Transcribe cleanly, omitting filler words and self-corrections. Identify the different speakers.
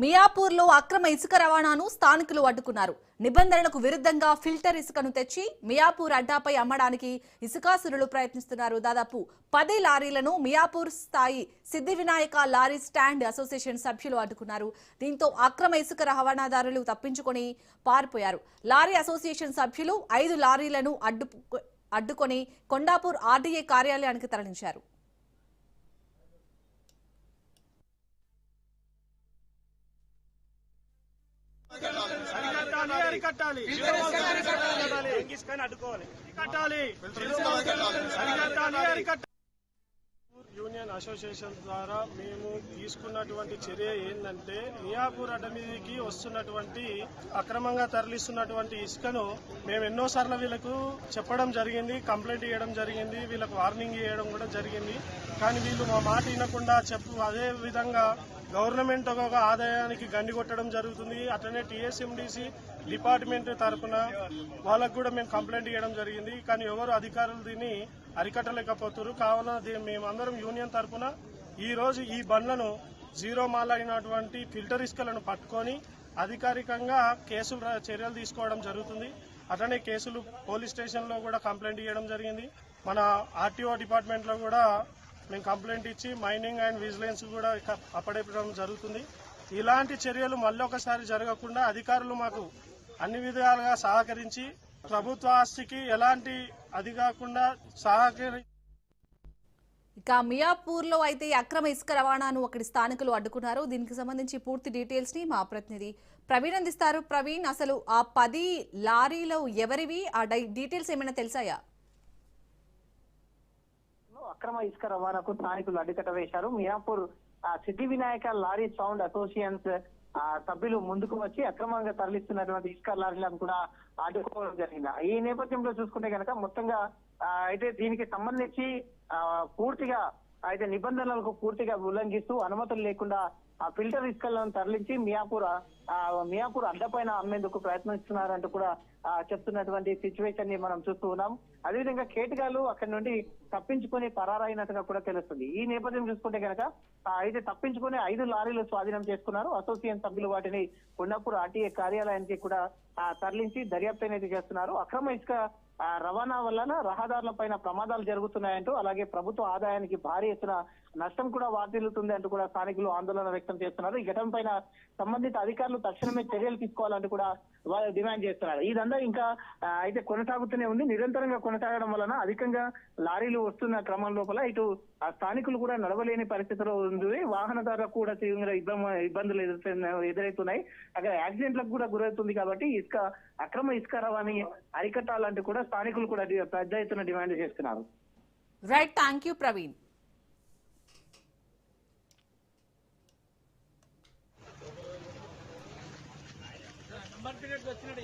Speaker 1: మియాపూర్లో అక్రమ ఇసుక రవాణాను స్థానికులు అడ్డుకున్నారు. నిబంధనలకు విరుద్ధంగా ఫిల్టర్ ఇసుకను తెచ్చి మియాపూర్ అడ్డాపై అమ్మడానికి ఇసుకాసురులు ప్రయత్నిస్తున్నారు. దాదాపు 10 లారీలను మియాపూర్ స్థాయి సిద్ధి వినాయక లారీ స్టాండ్ అసోసియేషన్ సభ్యులు అడ్డుకున్నారు. దీంతో అక్రమ ఇసుక రవాణాదారులు తప్పించుకొని పారిపోయారు. లారీ అసోసియేషన్ సభ్యులు 5 లారీలను అడ్డుకొని కొండాపూర్ ఆర్డీఏ కార్యాలయానికి తరలించారు.
Speaker 2: యూనియన్ అసోసియేషన్ ద్వారా మేము తీసుకున్నటువంటి చర్య ఏంటంటే మియాపూర్ అడ్డ మీదకి వస్తున్నటువంటి అక్రమంగా తరలిస్తున్నటువంటి ఇసుకను మేము ఎన్నోసార్లు వీళ్ళకు చెప్పడం జరిగింది, కంప్లైంట్ ఇవ్వడం జరిగింది, వీళ్ళకు వార్నింగ్ ఇవ్వడం కూడా జరిగింది. కానీ వీళ్ళు మా మాట వినకుండా అదే విధంగా గవర్నమెంట్ ఒక ఆదాయానికి గండి కొట్టడం జరుగుతుంది. అట్లనే టీఎస్ఎండిసి డిపార్ట్మెంట్ తరఫున వాళ్ళకు కూడా మేము కంప్లైంట్ ఇవ్వడం జరిగింది. కానీ ఎవరు అధికారులు దీన్ని అరికట్టలేకపోతున్నారు. కావున మేమందరం యూనియన్ తరఫున ఈ రోజు ఈ బండ్లను జీరో మాల్ అయినటువంటి ఫిల్టర్ ఇసుకలను పట్టుకొని అధికారికంగా చర్యలు తీసుకోవడం జరుగుతుంది. అట్లనే కేసులు పోలీస్ స్టేషన్లో కూడా కంప్లైంట్ ఇవ్వడం జరిగింది. మన ఆర్టీఓ డిపార్ట్మెంట్లో కూడా మేము కంప్లైంట్ ఇచ్చి మైనింగ్ అండ్ విజిలెన్స్ కూడా అప్పడేపడం జరుగుతుంది. ఇలాంటి చర్యలు మళ్ళొకసారి జరగకుండా అధికారులు మాకు అన్ని విధాలుగా సహకరించి ప్రభుత్వ ఆస్తికి ఎలాంటి అది కాకుండా
Speaker 1: ఇక మియాపూర్ లో అయితే అక్రమ ఇసుక రవాణాను అక్కడి స్థానికులు అడ్డుకున్నారు. దీనికి సంబంధించి పూర్తి డీటెయిల్స్ ని మా ప్రతినిధి ప్రవీణ్ అందిస్తారు. ప్రవీణ్, అసలు ఆ 10 లారీలు ఎవరివి? ఆ డీటెయిల్స్ ఏమైనా తెలిసాయా?
Speaker 3: అక్రమ ఇసుక రవాణాకు స్థానికులు అడ్డుకట్ట వేశారు. మియాపూర్ సిద్ధి వినాయక లారీ సౌండ్ అసోసియేషన్స్ సభ్యులు ముందుకు వచ్చి అక్రమంగా తరలిస్తున్నటువంటి ఇసుక లారీలను కూడా అడ్డుకోవడం జరిగింది. ఈ నేపథ్యంలో చూసుకుంటే కనుక మొత్తంగా అయితే దీనికి సంబంధించి పూర్తిగా అయితే నిబంధనలకు పూర్తిగా ఉల్లంఘిస్తూ అనుమతులు లేకుండా ఆ ఫిల్టర్ ఇసుకలను తరలించి మియాపూర్ అడ్డపైన అమ్మేందుకు ప్రయత్నిస్తున్నారంటూ కూడా చెప్తున్నటువంటి సిచ్యువేషన్ ని మనం చూస్తూ ఉన్నాం. అదేవిధంగా కేటగాళ్లు అక్కడి నుండి తప్పించుకొని పరారైనట్టుగా కూడా తెలుస్తుంది. ఈ నేపథ్యం చూసుకుంటే కనుక అయితే తప్పించుకుని 5 లారీలు స్వాధీనం చేసుకున్నారు. అసోసియేషన్ సభ్యులు వాటిని కొండాపూర్ ఆర్టీఏ కార్యాలయానికి కూడా తరలించి దర్యాప్తు అనేది చేస్తున్నారు. అక్రమ ఇసుక రవాణా వలన రహదారుల పైన ప్రమాదాలు జరుగుతున్నాయంటూ, అలాగే ప్రభుత్వ ఆదాయానికి భారీ ఎత్తున నష్టం కూడా వాటిల్లుతుంది అంటూ కూడా స్థానికులు ఆందోళన వ్యక్తం చేస్తున్నారు. ఈ ఘటన పైన సంబంధిత అధికారులు తక్షణమే చర్యలు తీసుకోవాలంటూ కూడా వాళ్ళు డిమాండ్ చేస్తున్నారు. ఇదంతా ఇంకా అయితే కొనసాగుతూనే ఉంది. నిరంతరంగా కొనసాగడం వలన అధికంగా లారీలు వస్తున్న క్రమం లోపల ఇటు స్థానికులు కూడా నడవలేని పరిస్థితిలో ఉంది. వాహనదారులకు కూడా తీవ్ర ఇబ్బందులు ఎదురవుతున్నాయి. అక్కడ యాక్సిడెంట్లకు కూడా గురవుతుంది. కాబట్టి అక్రమ ఇసుక రవాణా అరికట్టాలంటూ కూడా స్థానికులు కూడా పెద్ద ఎత్తున డిమాండ్ చేస్తున్నారు.
Speaker 1: Right, thank you Praveen.
Speaker 4: వచ్చినాడు